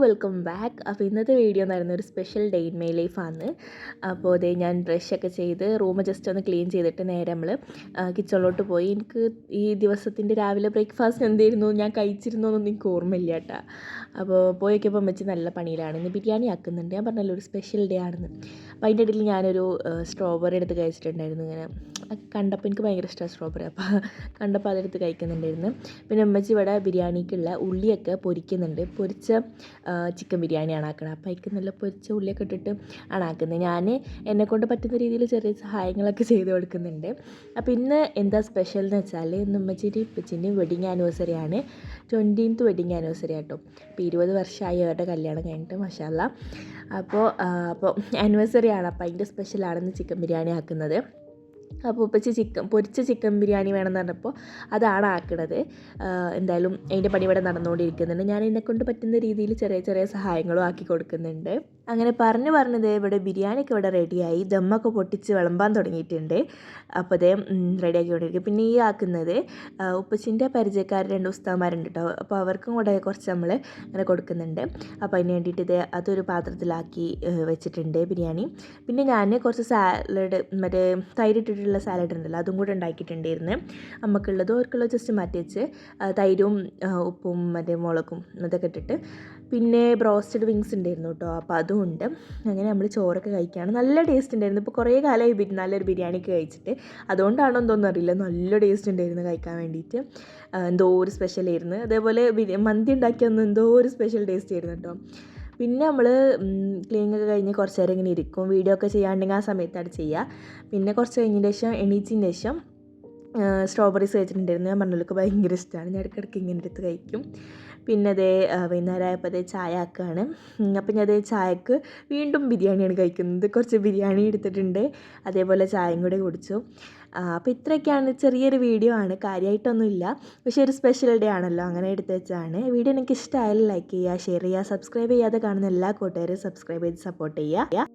Welcome back. അപ്പോൾ ഇന്നത്തെ video എന്ന് പറയുന്നത് ഒരു സ്പെഷ്യൽ ഡേ ഇൻ മൈ ലൈഫാണ്. അപ്പോൾ അതേ ഞാൻ ബ്രഷൊക്കെ ചെയ്ത് റൂം ജസ്റ്റ് ഒന്ന് ക്ലീൻ ചെയ്തിട്ട് നേരെ നമ്മൾ കിച്ചണിലോട്ട് പോയി. എനിക്ക് ഈ ദിവസത്തിൻ്റെ രാവിലെ ബ്രേക്ക്ഫാസ്റ്റ് എന്തായിരുന്നു, ഞാൻ കഴിച്ചിരുന്നോ എന്നൊന്നും എനിക്ക് ഓർമ്മയില്ല കേട്ടോ. അപ്പോൾ പോയൊക്കെപ്പോൾ വെച്ച് നല്ല പണിയിലാണ്. ഇന്ന് ബിരിയാണി ആക്കുന്നുണ്ട്. ഞാൻ പറഞ്ഞല്ലോ ഒരു സ്പെഷ്യൽ ഡേ ആണെന്ന്. അപ്പോൾ അതിൻ്റെ ഇടയിൽ ഞാനൊരു സ്ട്രോബെറി എടുത്ത് കഴിച്ചിട്ടുണ്ടായിരുന്നു. ഇങ്ങനെ കണ്ടപ്പോൾ എനിക്ക് ഭയങ്കര ഇഷ്ടമാണ് സ്ട്രോബെറി. അപ്പോൾ കണ്ടപ്പോൾ അതെടുത്ത് കഴിക്കുന്നുണ്ടായിരുന്നു. പിന്നെ ഉമ്മച്ചി ഇവിടെ ബിരിയാണിക്കുള്ള ഉള്ളിയൊക്കെ പൊരിക്കുന്നുണ്ട്. പൊരിച്ച ചിക്കൻ ബിരിയാണിയാണ് ആക്കുന്നത്. അപ്പോൾ അതിക്ക് നല്ല പൊരിച്ച ഉള്ളിയൊക്കെ ഇട്ടിട്ട് ആണ് ആക്കുന്നത്. ഞാൻ എന്നെക്കൊണ്ട് പറ്റുന്ന രീതിയിൽ ചെറിയ സഹായങ്ങളൊക്കെ ചെയ്ത് കൊടുക്കുന്നുണ്ട്. അപ്പോൾ ഇന്ന് എന്താ സ്പെഷ്യൽ എന്ന് വെച്ചാൽ ഇന്ന് ഉമ്മച്ചിൻ്റെ ഇപ്പച്ചിൻ്റെയും വെഡിങ് ആനിവേഴ്സറി ആണ്. 20th വെഡിങ് ആനിവേഴ്സറി ആട്ടോ. അപ്പോൾ 20 വർഷമായി അവരുടെ കല്യാണം കഴിഞ്ഞിട്ട്, മാഷാ അല്ലാഹ്. അപ്പോൾ ആനിവേഴ്സറി ആണ്. അപ്പോൾ അതിൻ്റെ സ്പെഷ്യലാണെന്ന് ചിക്കൻ ബിരിയാണി ആക്കുന്നത്. അപ്പോൾ ഉപ്പച്ചി പൊരിച്ച ചിക്കൻ ബിരിയാണി വേണമെന്ന് പറഞ്ഞപ്പോൾ അതാണ് ആക്കുന്നത്. എന്തായാലും അതിൻ്റെ പണി ഇവിടെ നടന്നുകൊണ്ടിരിക്കുന്നുണ്ട്. ഞാൻ എന്നെക്കൊണ്ട് പറ്റുന്ന രീതിയിൽ ചെറിയ ചെറിയ സഹായങ്ങളും ആക്കി കൊടുക്കുന്നുണ്ട്. അങ്ങനെ പറഞ്ഞത് ഇവിടെ ബിരിയാണിയൊക്കെ ഇവിടെ റെഡിയായി, ദമ്മൊക്കെ പൊട്ടിച്ച് വിളമ്പാൻ തുടങ്ങിയിട്ടുണ്ട്. അപ്പോൾ അതേ റെഡിയാക്കിക്കൊണ്ടിരിക്കും. പിന്നെ ഈ ആക്കുന്നത് ഉപ്പച്ചിൻ്റെ പരിചയക്കാർ 2 ഉസ്താദന്മാരുണ്ട് കേട്ടോ. അപ്പോൾ അവർക്കും കൂടെ കുറച്ച് നമ്മൾ അങ്ങനെ കൊടുക്കുന്നുണ്ട്. അപ്പോൾ അതിന് വേണ്ടിയിട്ട് അതൊരു പാത്രത്തിലാക്കി വെച്ചിട്ടുണ്ട് ബിരിയാണി. പിന്നെ ഞാൻ കുറച്ച് സാലഡ്, മറ്റേ തൈരിട്ടിട്ടുള്ള സാലഡ് ഉണ്ടല്ലോ, അതും കൂടെ ഉണ്ടാക്കിയിട്ടുണ്ടായിരുന്നു. നമുക്കുള്ളതും അവർക്കുള്ളത് ജസ്റ്റ് മാറ്റി വെച്ച് തൈരും ഉപ്പും മറ്റേ മുളകും അതൊക്കെ ഇട്ടിട്ട്, പിന്നെ ബ്രോസ്റ്റഡ് വിങ്സ് ഉണ്ടായിരുന്നു കേട്ടോ. അപ്പോൾ അതും ഉണ്ട്. അങ്ങനെ നമ്മൾ ചോറൊക്കെ കഴിക്കുകയാണ്. നല്ല ടേസ്റ്റ് ഉണ്ടായിരുന്നു. ഇപ്പോൾ കുറേ കാലമായി നല്ലൊരു ബിരിയാണിക്ക് കഴിച്ചിട്ട്, അതുകൊണ്ടാണോ എന്തോന്നും അറിയില്ല, നല്ല ടേസ്റ്റ് ഉണ്ടായിരുന്നു കഴിക്കാൻ വേണ്ടിയിട്ട്. എന്തോ ഒരു സ്പെഷ്യലായിരുന്നു. അതേപോലെ മന്തി ഉണ്ടാക്കിയൊന്നും എന്തോ ഒരു സ്പെഷ്യൽ ടേസ്റ്റ് ആയിരുന്നു കേട്ടോ. പിന്നെ നമ്മൾ ക്ലീനിങ്ങൊക്കെ കഴിഞ്ഞ് കുറച്ച് നേരം ഇങ്ങനെ ഇരിക്കും. വീഡിയോ ഒക്കെ ചെയ്യാണ്ടെങ്കിൽ ആ സമയത്താണ് ചെയ്യുക. പിന്നെ കുറച്ച് കഴിഞ്ഞതിന് ശേഷം എണീച്ചതിന് ശേഷം സ്ട്രോബെറീസ് കഴിച്ചിട്ടുണ്ടായിരുന്നു. ഞാൻ പറഞ്ഞല്ലോ ഭയങ്കര ഇഷ്ടമാണ്. ഞാൻ ഇടയ്ക്കിടയ്ക്ക് ഇങ്ങനെ എടുത്ത് കഴിക്കും. പിന്നെ വൈകുന്നേരം ആയപ്പോൾ ചായ ആക്കുകയാണ്. അപ്പം ഞാൻ ചായക്ക് വീണ്ടും ബിരിയാണിയാണ് കഴിക്കുന്നത്. കുറച്ച് ബിരിയാണി എടുത്തിട്ടുണ്ട്, അതേപോലെ ചായയും കൂടെ കുടിച്ചു. അപ്പോൾ ഇത്രയൊക്കെയാണ്, ചെറിയൊരു വീഡിയോ ആണ്, കാര്യമായിട്ടൊന്നുമില്ല. പക്ഷേ ഒരു സ്പെഷ്യൽ ഡേ ആണല്ലോ, അങ്ങനെ എടുത്ത് വെച്ചാണ്. വീഡിയോ എനിക്ക് ഇഷ്ടമായാലും ലൈക്ക് ചെയ്യുക, ഷെയർ ചെയ്യുക, സബ്സ്ക്രൈബ് ചെയ്യാതെ കാണുന്ന എല്ലാ കൂട്ടുകാരും സബ്സ്ക്രൈബ് ചെയ്ത് സപ്പോർട്ട് ചെയ്യുക.